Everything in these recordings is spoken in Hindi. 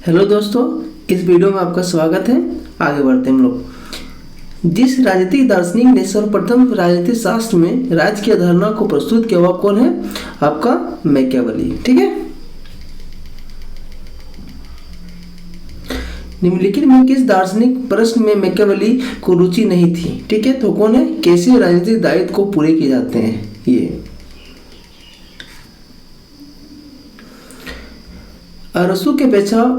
हेलो दोस्तों, इस वीडियो में आपका स्वागत है। आगे बढ़ते हैं हम लोग। जिस राजनीतिक दार्शनिक ने सर्वप्रथम राजनीतिक शास्त्र में राज्य की अवधारणा को प्रस्तुत किया वह कौन है? आपका मैकियावेली। ठीक है। निम्नलिखित में किस दार्शनिक प्रश्न में मैकियावेली को रुचि नहीं थी? ठीक है, तो कौन है? कैसे राजनीतिक दायित्व को पूरे किए जाते हैं। ये अरस्तु के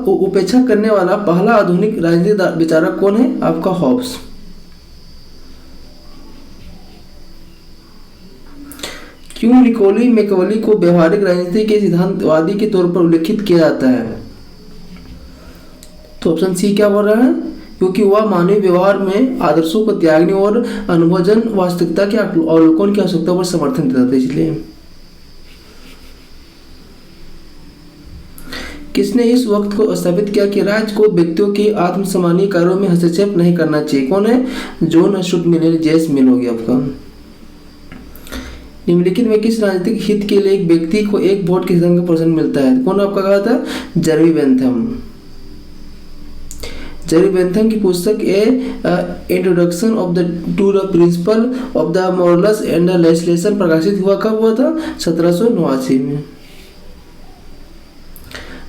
उपेक्षा करने वाला पहला आधुनिक राजनीतिक विचारक कौन है? आपका हॉब्स। क्यों निकोली मैकियावेली को व्यवहारिक राजनीति के सिद्धांतवादी के तौर पर उल्लेखित किया जाता है? तो ऑप्शन सी क्या बोल रहा है? क्योंकि वह मानवीय व्यवहार में आदर्शों को त्यागने और अनुभवजन वास्तविकता के अवलोकन की आवश्यकता पर समर्थन देता था, इसलिए। किसने इस वक्त को स्थापित किया कि राज्य को व्यक्तियों के आत्मसम्मानीय कार्यों में हस्तक्षेप नहीं करना चाहिए? कौन है? जॉन स्टुअर्ट मिल, जेस मिल हो गया आपका। निम्नलिखित में किस राजनीतिक हित के लिए एक व्यक्ति को एक वोट के सिद्धांत का प्रश्न मिलता है? कौन आपका कहा था? जर्मी बेंथम। जर्मी बेंथम की पुस्तक introduction of to the principle of the morals and the legislation प्रकाशित हुआ कब हुआ था? 1789 में।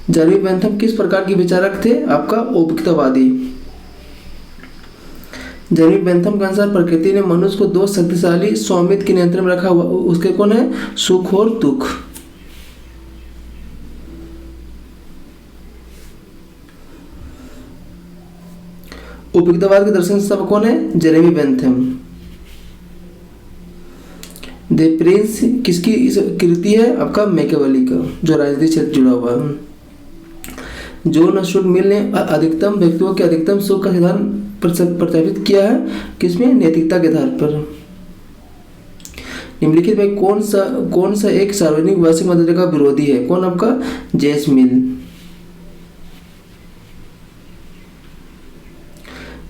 जर्मी बेंथम किस प्रकार के विचारक थे? आपका उपयुक्तवादी। जर्मी बेंथम के अनुसार प्रकृति ने मनुष्य को दो शक्तिशाली स्वामित्व के नियंत्रण में रखा हुआ, उसके कौन है? सुख और दुख। उपयुक्तवाद के दर्शन सब कौन है? जर्मी बेंथम। द प्रिंस किसकी कृति है? आपका मैकियावेली का, जो राजनीति से जुड़ा हुआ है। जॉन स्टुअर्ट मिल ने अधिकतम व्यक्तियों के अधिकतम सुख का सिद्धांत प्रस्तावित किया है, किसमें? नैतिकता के आधार पर। निम्नलिखित में कौन सा एक सार्वजनिक वैश्विक मदद का विरोधी है? कौन आपका? जेस मिल।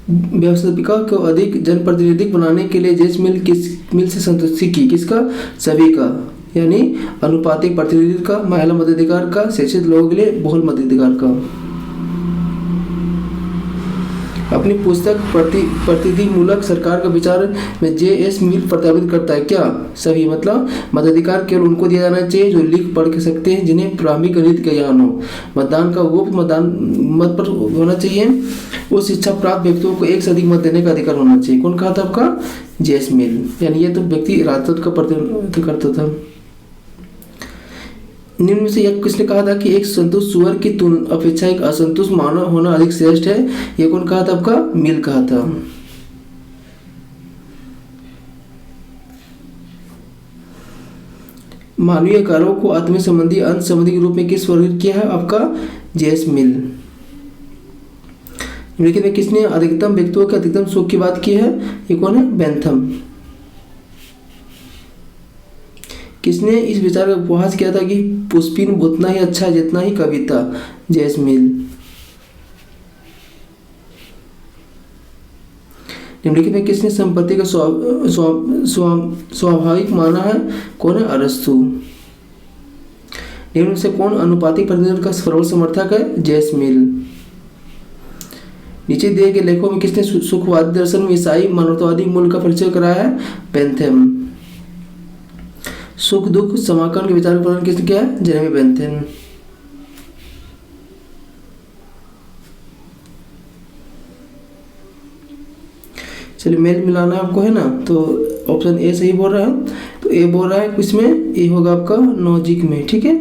व्यवस्थापिका को अधिक जनप्रतिनिधिक बनाने के लिए जेस मिल से संतुष्टि की? किसका? सभी का, यानी अनुपातिक प्रतिनिधित्व का, महिला मताधिकार का, शिक्षित लोगों के लिए बहुल मताधिकार का। अपनी पुस्तक प्रतिनिधिमूलक सरकार का विचार में जेएस मिल प्रस्तावित करता है क्या? सभी, मतलब मताधिकार केवल उनको दिया जाना चाहिए जो लिख पढ़ सकते हैं, जिन्हें प्रारंभिक गणित का ज्ञान हो। मतदान का गुप्त मत पर होना चाहिए। उस शिक्षा प्राप्त व्यक्तियों को एक से अधिक मत देने का अधिकार होना चाहिए। कौन कहा था? आपका जेएस मिल। यानी ये तो व्यक्ति राजतंत्र का प्रतिनिधित्व करता था। निम्न में से यह किसने कहा था कि एक संतुष्ट सुअर की अपेक्षा एक असंतुष्ट मानव होना अधिक श्रेष्ठ है? ये कौन कहा था? आपका मिल कहा था। मानवीय कार्यों को आत्म संबंधी अंत संबंधी के रूप में किस वर्गीकृत किया है? आपका जेएस मिल। लेकिन किसने अधिकतम व्यक्तियों के अधिकतम सुख की बात की है? ये कौन है? बेंथम। किसने इस विचार का उपहास किया था कि पुष्पिन उतना ही अच्छा है जितना ही कविता? जेस मिल। निम्नलिखित में किसने संपत्ति का स्वाभाविक माना है? कौन है? अरस्तु। निम्न से कौन अनुपातिक प्रतिनिधित्व का प्रबल समर्थक है? जेस मिल। नीचे दिए गए लेखों में किसने सुखवादी दर्शन में ईसाई मानवतावादी मूल का परिचय कराया है? बेंथम। सुख दुख समाकलन के विचार पर किसने किया है? Jeremy Bentham. चलिए, मेल मिलाना आपको है ना, तो ऑप्शन ए सही बोल रहा है। तो ए बोल रहा है किसमें? ए होगा आपका नोजिक में। ठीक है।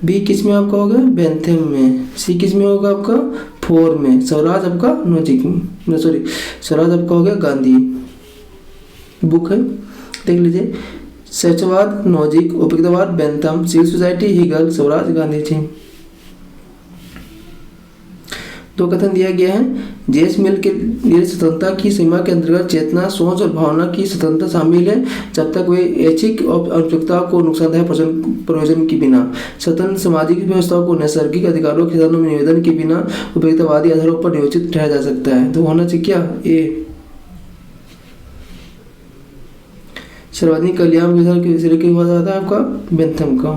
बी किसमें आपका होगा? बेंथम में। सी किसमें होगा? आपका फोर में। स्वराज आपका नोजिक में, सॉरी स्वराज आपका हो गया गांधी बुक है, देख लीजिए। सचवाद नोजिक, उपयुक्तवाद Bentham, civil society Hegel, Swaraj Gandhi ji. दो कथन दिया गया है। जेस मिल के लिए स्वतंत्रता की सीमा के अंतर्गत चेतना, सोच और भावना की स्वतंत्रता शामिल है, जब तक वे ऐच्छिक आवश्यकता को नुकसानदायक प्रयोजन के बिना, स्वतंत्र सामाजिक व्यवस्था को नैसर्गिक अधिकारों के साधनों में निवेदन के बिना उपयुक्तवादी आधारों पर नियोजित ठहराया जा सकता है। तो होना चाहिए क्या? ए। सर्वाधिक कल्याण के सिरे के हुआ जाता है आपका बेंथम का।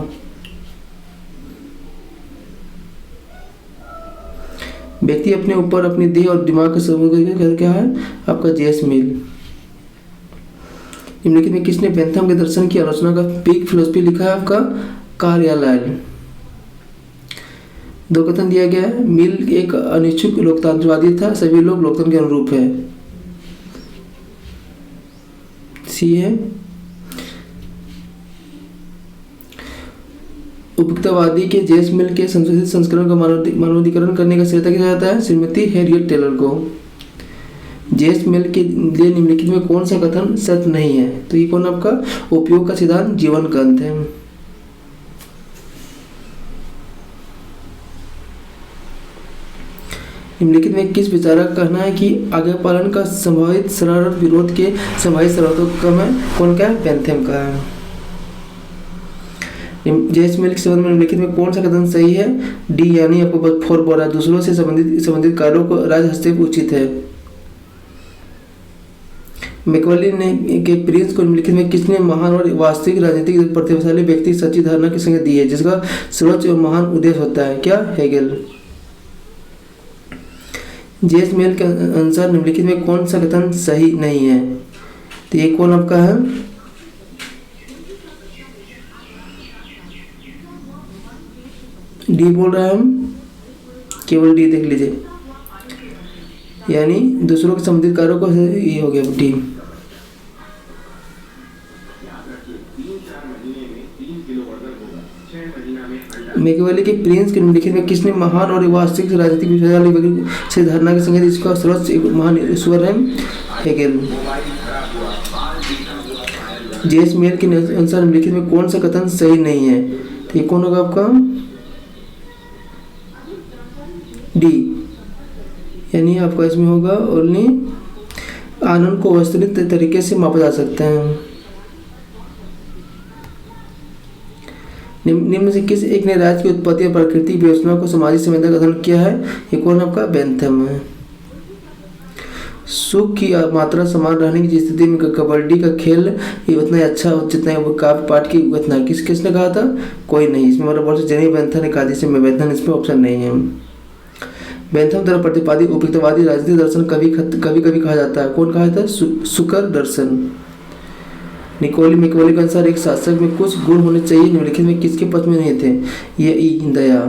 व्यक्ति अपने ऊपर अपनी देह और दिमाग का समूह क्या है आपका जेएस मिल। निम्नलिखित में किसने बेंथम के दर्शन की आलोचना का पीक फिलोसफी लिखा है आपका कार्यालय। दो कथन दिया गया है। मिल एक अनिच्छुक लोकतंत्रवादी था, सभी लोग लोकतंत्र के अनुरूप है, सी है। उपयुक्तवादी के जेएस मिल के संशोधित संस्करण का मानवाधिकरण करने का श्रेय किया जाता है श्रीमती हैरियट टेलर को। जेएस मिल के लिए निम्नलिखित में कौन सा कथन सत्य नहीं है, तो ये कौन आपका उपयोग का सिद्धांत जीवन का अंत है। निम्नलिखित में किस विचारक का कहना है कि आज्ञा पालन का संभावित शरारत विरोध के संभावित शरारतों का कम है, कौन का है बेंथम का है। जेएस मिल के संबंध में निम्नलिखित में कौन सा कथन सही है, डी यानी आपको बस फोर बोल रहा है दूसरों से संबंधित कार्यों को राज हस्तक्षेप उचित है। मैकियावेली ने के प्रिंस को निम्नलिखित में किसने महान और वास्तविक राजनीतिक प्रतिभाशाली व्यक्ति सच्ची धारणा की संज्ञा दी है जिसका सर्वोच्च और महान उद्देश्य होता है, क्या हेगेल। जेएस मिल के अनुसार निम्नलिखित में कौन सा कथन सही नहीं है, तो ये कौन आपका है, डी बोल रहा है हम, केवल डी देख लीजिए, यानी दूसरों के संबंधित कार्यों को ये हो गया डी। मैकियावेली के प्रिंस के निम्नलिखित में किसने महान और वास्तविक राजनीतिक विचारधारा से धारणा की संगत इसका सर्वोच्च महान ईश्वर है, हेगेल। जेएस मिल के अनुसार निम्नलिखित में कौन सा कथन सही नहीं है, तो ये कौन होगा आपका डी, यानी आपका इसमें होगा ओनली आनंद को वास्तविक तरीके से मापा जा सकता है। निम्न से किस एक ने राज्य की उत्पत्ति और प्राकृतिक व्यवस्था को सामाजिक संवेदना का अध्ययन किया है, ये कौन आपका बेंथम है। सुख की मात्रा समान रहने की स्थिति में कबड्डी का खेल ये उतना ही अच्छा जितना काव्य पाठ की उतना किसने कहा था, कोई नहीं। इसमें हमारा बहुत जेनी बेंथम ने कहा, जिसमें बेंथम इसमें ऑप्शन नहीं है। बेंथम द्वारा प्रतिपादित उपयुक्तवादी राजनीतिक दर्शन कभी कभी कहा जाता है, कौन कहा था, सुकर दर्शन। निकोली मैकियावेली के अनुसार एक शासक में कुछ गुण होने चाहिए, निम्नलिखित में किसके पक्ष में नहीं थे, ये ई दया।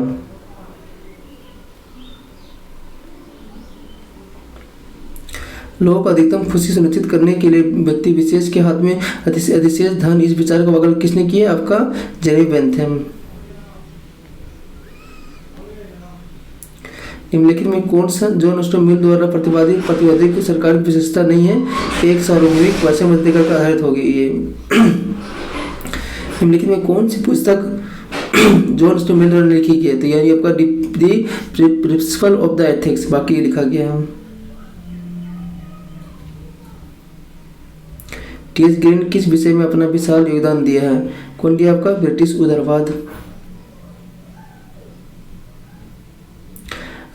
लोगों को अधिकतम खुशी सुनिश्चित करने के लिए व्यक्ति विशेष के हाथ में अधिशेष धन, इस विचार का वकालत किसने किया, आपका जेरेमी बेंथम। निम्नलिखित में कौन सा जॉन स्टोन मिल द्वारा प्रतिवादी की सरकार की विशेषता नहीं है, एक सार्वभौमिक वैश्विक मध्यकाल पर आधारित होगी ये। निम्नलिखित में कौन सी पुस्तक जॉन स्टोन मिल द्वारा लिखी गई है, तो यानी आपका the principle of the ethics, बाकी लिखा गया है। टी.एस. ग्रीन किस विषय में अपना विशाल योगदान दिया है, कौन दिया आपका ब्रिटिश उदारवाद।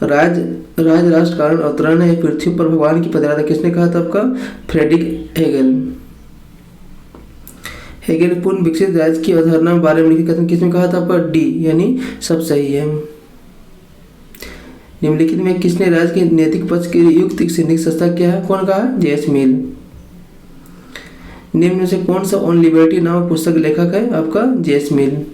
राष्ट्र कारण अवतरण है पृथ्वी पर भगवान की पदयात्रा किसने कहा था, आपका फ्रेडरिक हेगेल। हेगेल पूर्ण विकसित राज्य की अवधारणा के बारे में लिखित कथन किसने कहा था, आपका डी, यानी सब सही है। निम्नलिखित में किसने राज्य के नैतिक पक्ष के लिए युक्त सैनिक संस्था किया है, कौन कहा, जेएस मिल। निम्न में से कौन सा ऑन लिबर्टी नामक पुस्तक लेखक है, आपका जेएस मिल।